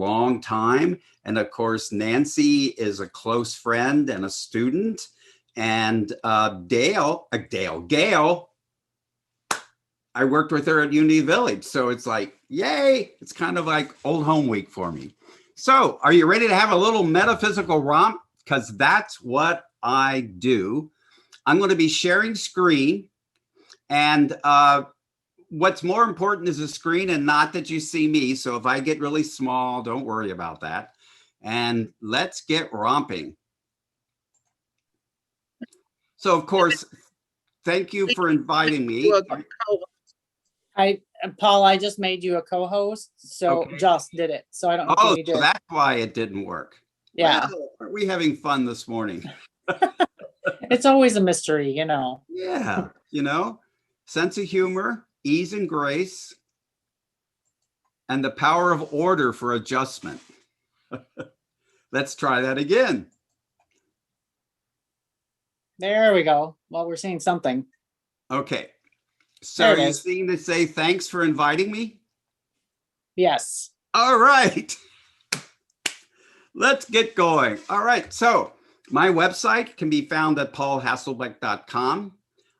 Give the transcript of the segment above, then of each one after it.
long time. And of course, Nancy is a close friend and a student. And Gail, I worked with her at Unity Village. So it's like, yay, it's kind of like old home week for me. So are you ready to have a little metaphysical romp? Because that's what I do. I'm going to be sharing screen. And what's more important is the screen and not that you see me. So if I get really small, don't worry about that. And let's get romping. So of course, thank you for inviting me. Paul, I just made you a co-host, so okay. Just did it. So I don't know if you did. So that's why it didn't work. Yeah. Well, aren't we having fun this morning? It's always a mystery, you know. Yeah, you know, sense of humor, ease and grace, and the power of order for adjustment. Let's try that again. There we go. Well, we're seeing something. Okay. So are you seeing to say thanks for inviting me? Yes. All right. Let's get going. All right. So my website can be found at paulhasselbeck.com.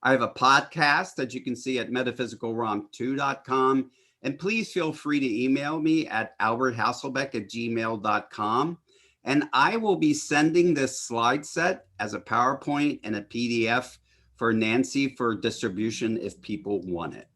I have a podcast that you can see at metaphysicalromp2.com. And please feel free to email me at alberthasselbeck@gmail.com. And I will be sending this slide set as a PowerPoint and a PDF for Nancy for distribution if people want it.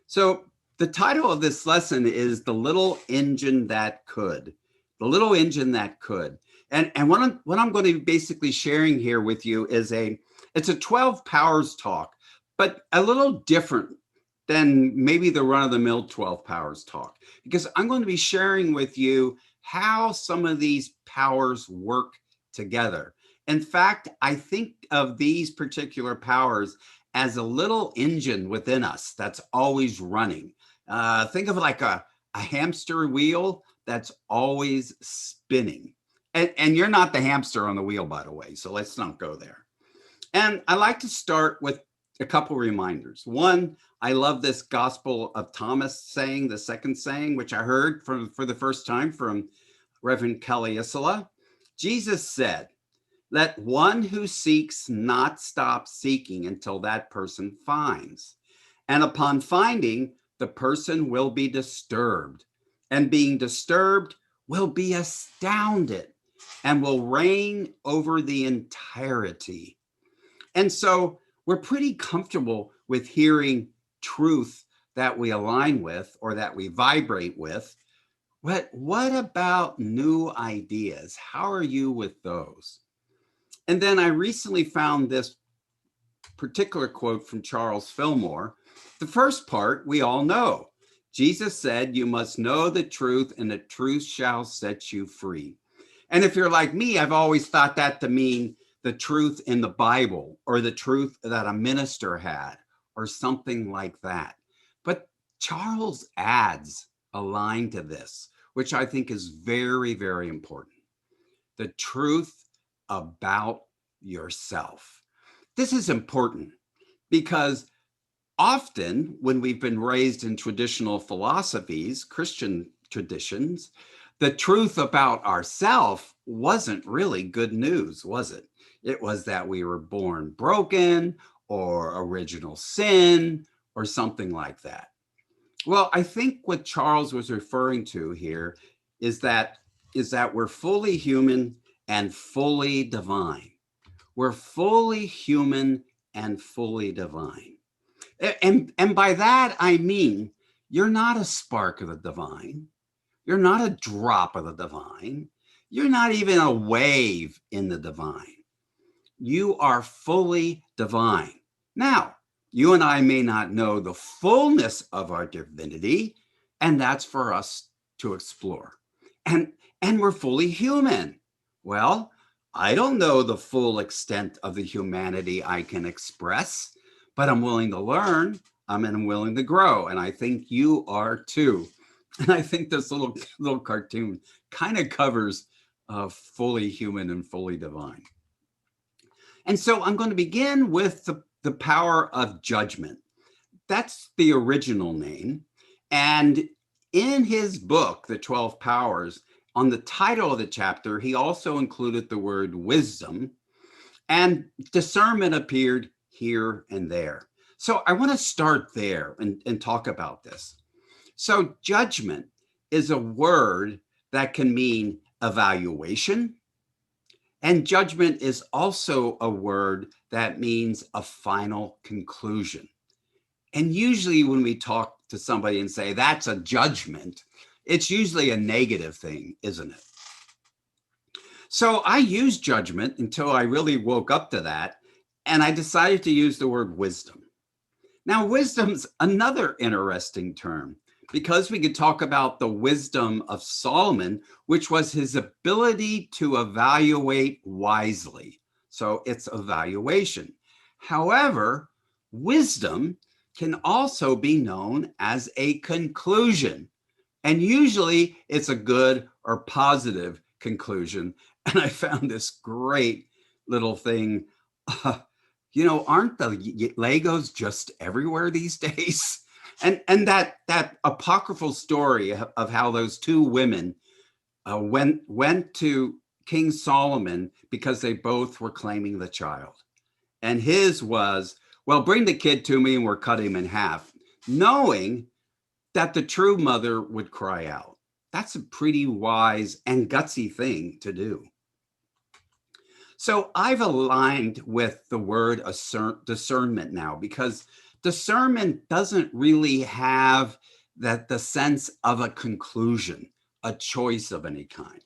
So the title of this lesson is The Little Engine That Could. The Little Engine That Could. And what I'm going to be basically sharing here with you is it's a 12 powers talk, but a little different than maybe the run-of-the-mill 12 powers talk, because I'm going to be sharing with you how some of these powers work together. In fact, I think of these particular powers as a little engine within us that's always running. Think of it like a hamster wheel that's always spinning. And you're not the hamster on the wheel, by the way, so let's not go there. And I like to start with a couple reminders. One, I love this Gospel of Thomas saying, the second saying, which I heard for the first time from Reverend Kelly Isola. Jesus said, "Let one who seeks not stop seeking until that person finds. And upon finding, the person will be disturbed. And being disturbed, will be astounded and will reign over the entirety." And so we're pretty comfortable with hearing truth that we align with or that we vibrate with. But what about new ideas? How are you with those? And then I recently found this particular quote from Charles Fillmore. The first part we all know. Jesus said, "You must know the truth, and the truth shall set you free." And if you're like me, I've always thought that to mean the truth in the Bible or the truth that a minister had or something like that. But Charles adds a line to this, which I think is very, very important. The truth about yourself. This is important because often when we've been raised in traditional philosophies, Christian traditions, the truth about ourselves wasn't really good news, was it? It was that we were born broken or original sin or something like that. Well, I think what Charles was referring to here is that we're fully human and fully divine. We're fully human and fully divine. And by that, I mean, you're not a spark of the divine. You're not a drop of the divine. You're not even a wave in the divine. You are fully divine. Now, you and I may not know the fullness of our divinity, and that's for us to explore. And we're fully human. Well, I don't know the full extent of the humanity I can express, but I'm willing to learn. I'm willing to grow. And I think you are too. And I think this little cartoon kind of covers fully human and fully divine. And so I'm going to begin with the power of judgment. That's the original name. And in his book, The 12 Powers, on the title of the chapter, he also included the word wisdom, and discernment appeared here and there. So I want to start there and talk about this. So judgment is a word that can mean evaluation. And judgment is also a word that means a final conclusion. And usually when we talk to somebody and say that's a judgment, it's usually a negative thing, isn't it? So I used judgment until I really woke up to that. And I decided to use the word wisdom. Now, wisdom's another interesting term because we could talk about the wisdom of Solomon, which was his ability to evaluate wisely. So it's evaluation. However, wisdom can also be known as a conclusion. And usually it's a good or positive conclusion. And I found this great little thing. Aren't the Legos just everywhere these days? And that apocryphal story of how those two women went to King Solomon because they both were claiming the child. And his was, well, bring the kid to me and we'll cut him in half, knowing that the true mother would cry out. That's a pretty wise and gutsy thing to do. So I've aligned with the word discernment now because discernment doesn't really have the sense of a conclusion, a choice of any kind.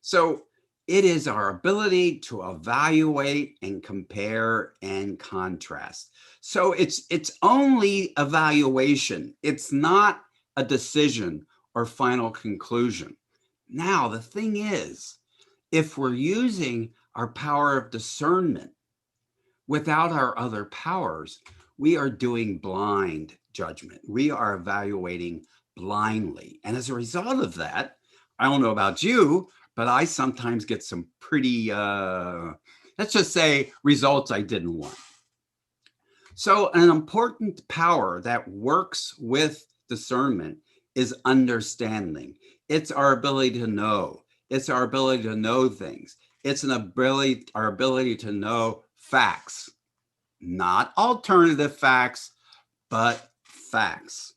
So it is our ability to evaluate and compare and contrast. So it's only evaluation. It's not a decision or final conclusion. Now, the thing is, if we're using our power of discernment without our other powers, we are doing blind judgment. We are evaluating blindly. And as a result of that, I don't know about you, but I sometimes get some pretty, let's just say, results I didn't want. So an important power that works with discernment is understanding. It's our ability to know. It's our ability to know things. It's our ability to know facts, not alternative facts, but facts.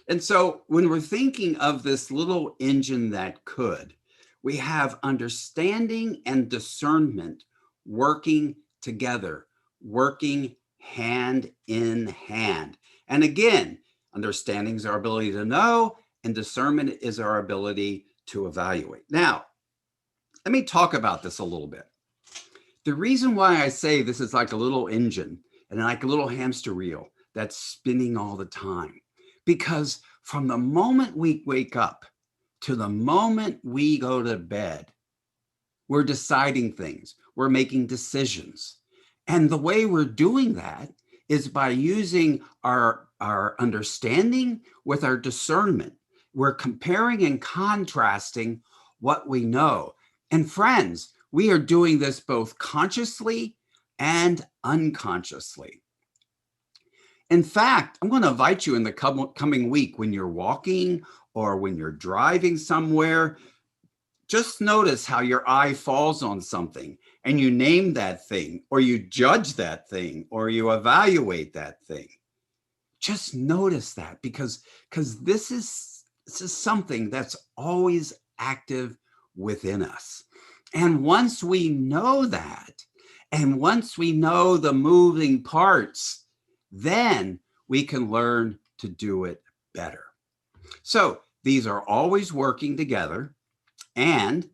And so when we're thinking of this little engine that could, we have understanding and discernment working together, working hand in hand. And again, understanding is our ability to know, and discernment is our ability to evaluate. Now, let me talk about this a little bit. The reason why I say this is like a little engine and like a little hamster wheel that's spinning all the time, because from the moment we wake up to the moment we go to bed, we're deciding things, we're making decisions. And the way we're doing that is by using our understanding with our discernment. We're comparing and contrasting what we know. And friends, we are doing this both consciously and unconsciously. In fact, I'm going to invite you in the coming week when you're walking or when you're driving somewhere, just notice how your eye falls on something and you name that thing, or you judge that thing, or you evaluate that thing. Just notice that because this is something that's always active within us. And once we know that, and once we know the moving parts, then we can learn to do it better. So these are always working together. And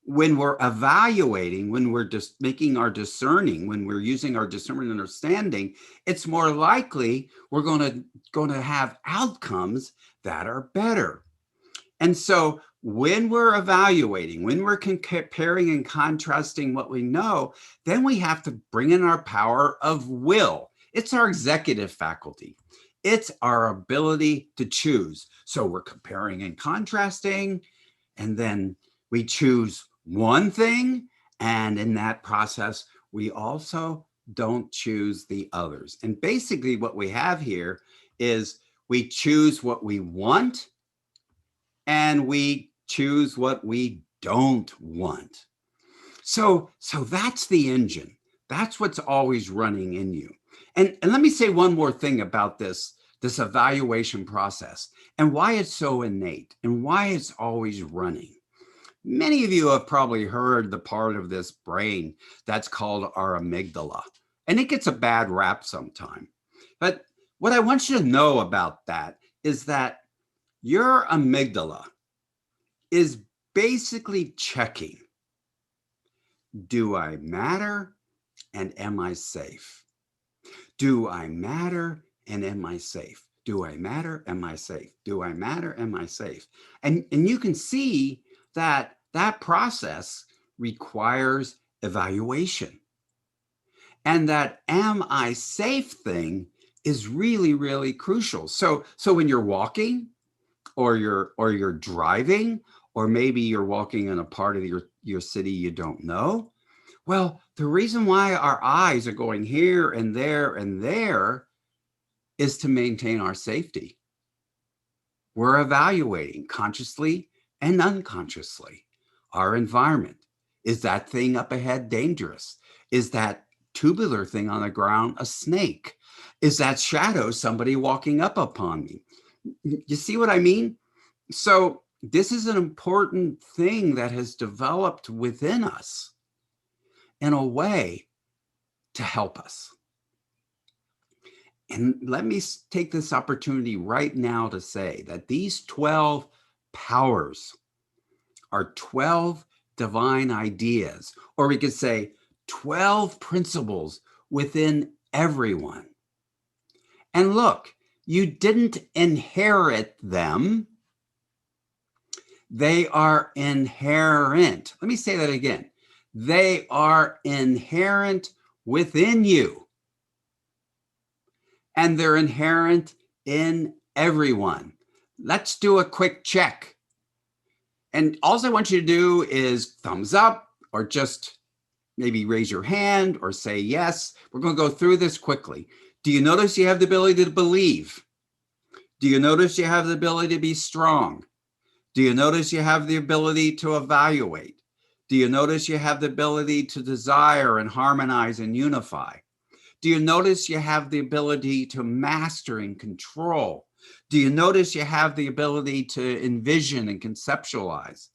when we're evaluating, when we're just making our discerning, when we're using our discernment and understanding, it's more likely we're going to have outcomes that are better. And so when we're evaluating, when we're comparing and contrasting what we know, then we have to bring in our power of will. It's our executive faculty. It's our ability to choose. So we're comparing and contrasting, and then we choose one thing. And in that process, we also don't choose the others. And basically what we have here is we choose what we want, and we choose what we don't want. So that's the engine. That's what's always running in you. And let me say one more thing about this evaluation process and why it's so innate and why it's always running. Many of you have probably heard the part of this brain that's called our amygdala, and it gets a bad rap sometime. But what I want you to know about that is that your amygdala is basically checking, do I matter and am I safe? Do I matter and am I safe? Do I matter? Am I safe? Do I matter? Am I safe? And you can see that that process requires evaluation. And that am I safe thing is really, really crucial. So when you're walking or you're driving, or maybe you're walking in a part of your city you don't know, well, the reason why our eyes are going here and there is to maintain our safety. We're evaluating consciously and unconsciously our environment. Is that thing up ahead dangerous? Is that tubular thing on the ground a snake? Is that shadow somebody walking up upon me? You see what I mean? So this is an important thing that has developed within us in a way to help us. And let me take this opportunity right now to say that these 12 powers are 12 divine ideas, or we could say 12 principles within everyone. And look, you didn't inherit them. They are inherent. Let me say that again. They are inherent within you. And they're inherent in everyone. Let's do a quick check. And all I want you to do is thumbs up, or just maybe raise your hand or say yes. We're going to go through this quickly. Do you notice you have the ability to believe? Do you notice you have the ability to be strong? Do you notice you have the ability to evaluate? Do you notice you have the ability to desire and harmonize and unify? Do you notice you have the ability to master and control? Do you notice you have the ability to envision and conceptualize?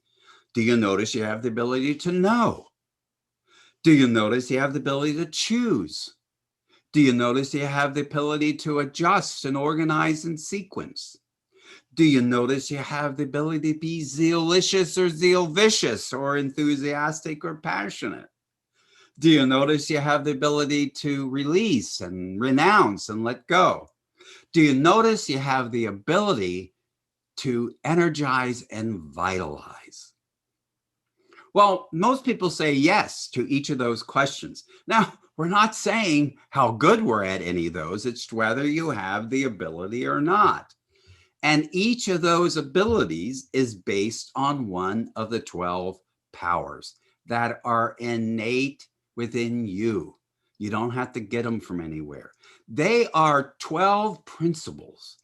Do you notice you have the ability to know? Do you notice you have the ability to choose? Do you notice you have the ability to adjust and organize and sequence? Do you notice you have the ability to be zealicious or zeal vicious, or enthusiastic or passionate? Do you notice you have the ability to release and renounce and let go? Do you notice you have the ability to energize and vitalize? Well, most people say yes to each of those questions. Now, we're not saying how good we're at any of those. It's whether you have the ability or not. And each of those abilities is based on one of the 12 powers that are innate within you. You don't have to get them from anywhere. They are 12 principles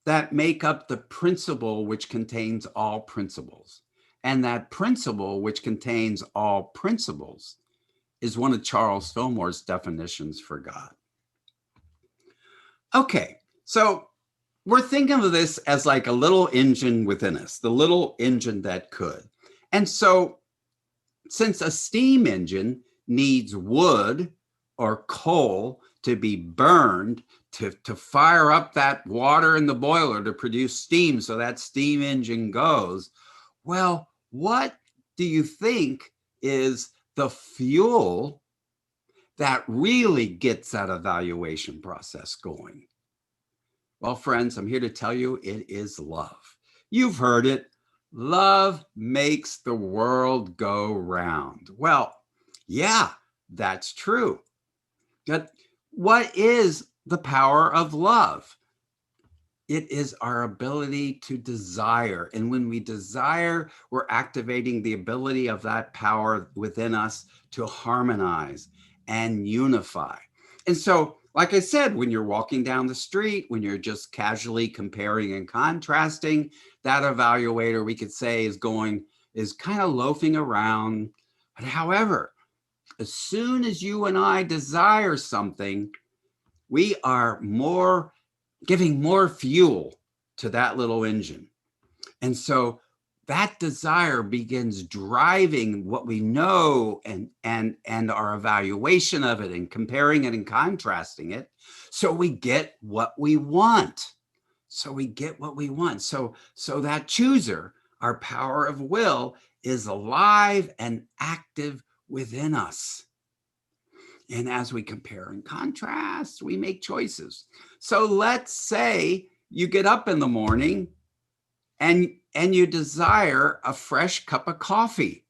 that make up the principle which contains all principles. And that principle which contains all principles is one of Charles Fillmore's definitions for God. Okay, so we're thinking of this as like a little engine within us, the little engine that could. And so since a steam engine needs wood or coal to be burned to fire up that water in the boiler to produce steam so that steam engine goes, well, what do you think is the fuel that really gets that evaluation process going? Well, friends, I'm here to tell you it is love. You've heard it. Love makes the world go round. Well, yeah, that's true. But what is the power of love? It is our ability to desire. And when we desire, we're activating the ability of that power within us to harmonize and unify. And so, like I said, when you're walking down the street, when you're just casually comparing and contrasting, that evaluator, we could say, is kind of loafing around. But however, as soon as you and I desire something, we are giving more fuel to that little engine. And so that desire begins driving what we know and our evaluation of it and comparing it and contrasting it. So we get what we want. So that chooser, our power of will, is alive and active within us. And as we compare and contrast, we make choices. So let's say you get up in the morning and you desire a fresh cup of coffee.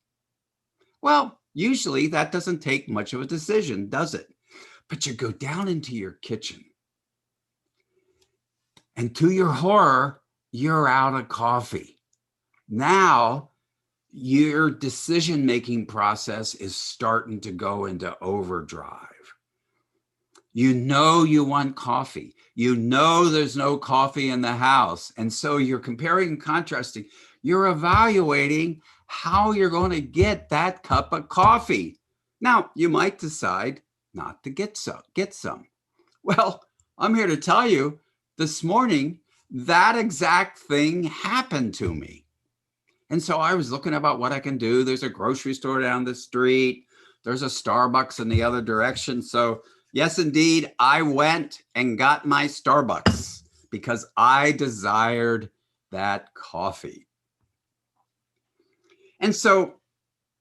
Well, usually that doesn't take much of a decision, does it? But you go down into your kitchen, and to your horror, you're out of coffee. Now, your decision-making process is starting to go into overdrive. You know you want coffee. You know there's no coffee in the house. And so you're comparing and contrasting. You're evaluating how you're going to get that cup of coffee. Now, you might decide not to get some. Well, I'm here to tell you this morning, that exact thing happened to me. And so I was looking about what I can do. There's a grocery store down the street. There's a Starbucks in the other direction. So yes, indeed, I went and got my Starbucks because I desired that coffee. And so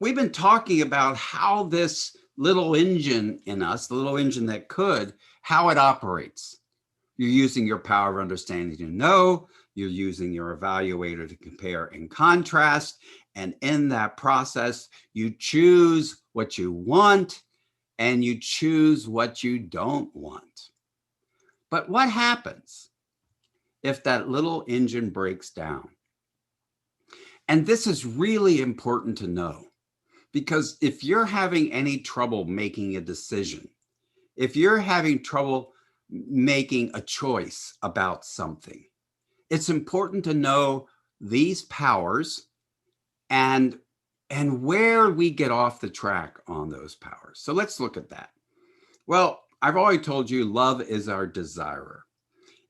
we've been talking about how this little engine in us, the little engine that could, how it operates. You're using your power of understanding to know. You're using your evaluator to compare and contrast. And in that process, you choose what you want and you choose what you don't want. But what happens if that little engine breaks down? And this is really important to know, because if you're having any trouble making a decision, if you're having trouble making a choice about something, it's important to know these powers and where we get off the track on those powers. So let's look at that. Well, I've already told you love is our desirer.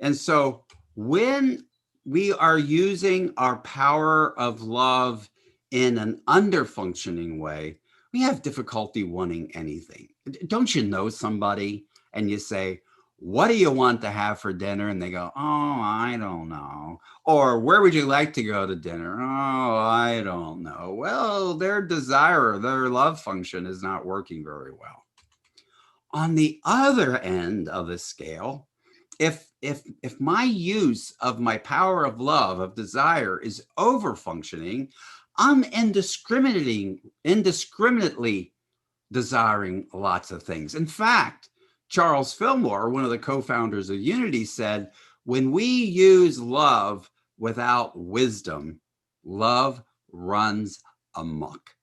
And so when we are using our power of love in an under-functioning way, we have difficulty wanting anything. Don't you know somebody and you say, what do you want to have for dinner? And they go, oh, I don't know. Or where would you like to go to dinner? Oh, I don't know. Well, their desire, their love function is not working very well. On the other end of the scale, if my use of my power of love, of desire, is over functioning, I'm indiscriminately desiring lots of things. In fact, Charles Fillmore, one of the co-founders of Unity, said, when we use love without wisdom, love runs amok.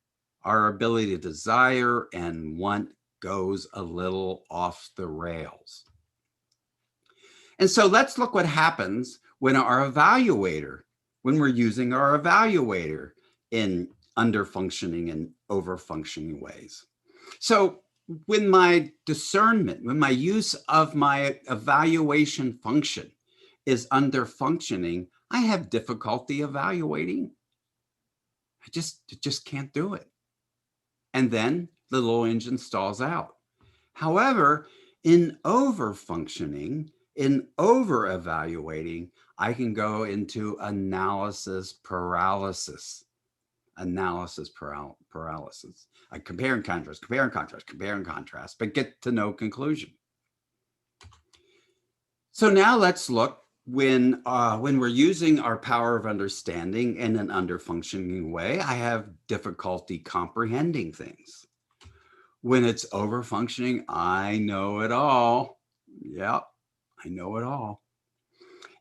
Our ability to desire and want goes a little off the rails. And so let's look what happens when we're using our evaluator in under-functioning and over-functioning ways. So when my discernment, when my use of my evaluation function is under-functioning, I have difficulty evaluating. I just can't do it. And then the little engine stalls out. However, in over-functioning, in over-evaluating, I can go into analysis paralysis. I compare and contrast, but get to no conclusion. So now let's look when we're using our power of understanding in an under-functioning way, I have difficulty comprehending things. When it's over-functioning, I know it all. Yep, I know it all.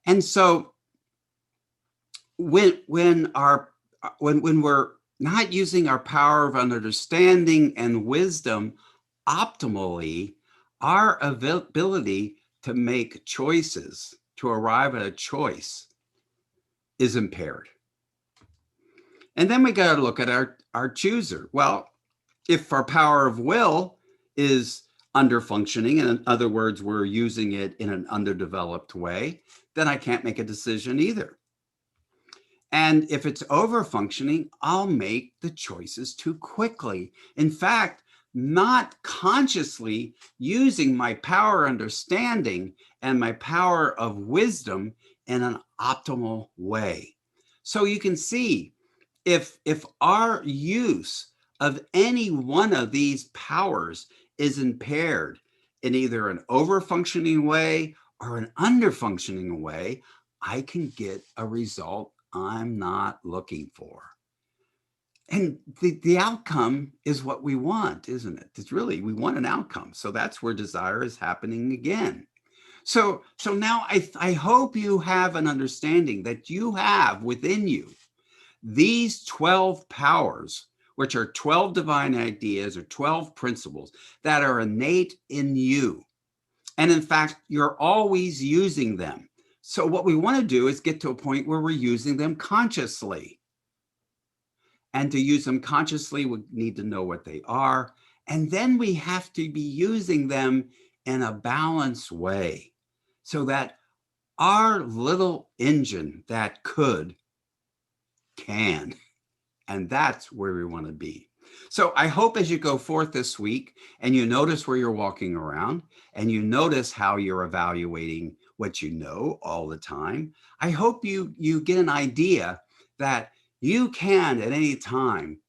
And so when we're not using our power of understanding and wisdom optimally, our ability to make choices, to arrive at a choice, is impaired. And then we got to look at our chooser. Well, if our power of will is under functioning, and in other words, we're using it in an underdeveloped way, then I can't make a decision either. And if it's over functioning, I'll make the choices too quickly. In fact, not consciously using my power understanding and my power of wisdom in an optimal way. So you can see if our use of any one of these powers is impaired in either an over functioning way or an under functioning way, I can get a result I'm not looking for. And the outcome is what we want, isn't it? It's really, we want an outcome. So that's where desire is happening again. So now I hope you have an understanding that you have within you these 12 powers, which are 12 divine ideas or 12 principles that are innate in you. And in fact, you're always using them. So what we want to do is get to a point where we're using them consciously. And to use them consciously, we need to know what they are. And then we have to be using them in a balanced way so that our little engine that could can. And that's where we want to be. So I hope as you go forth this week and you notice where you're walking around and you notice how you're evaluating what you know all the time, I hope you get an idea that you can at any time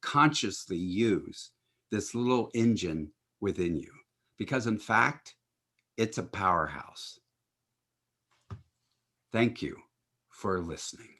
consciously use this little engine within you, because in fact, it's a powerhouse. Thank you for listening.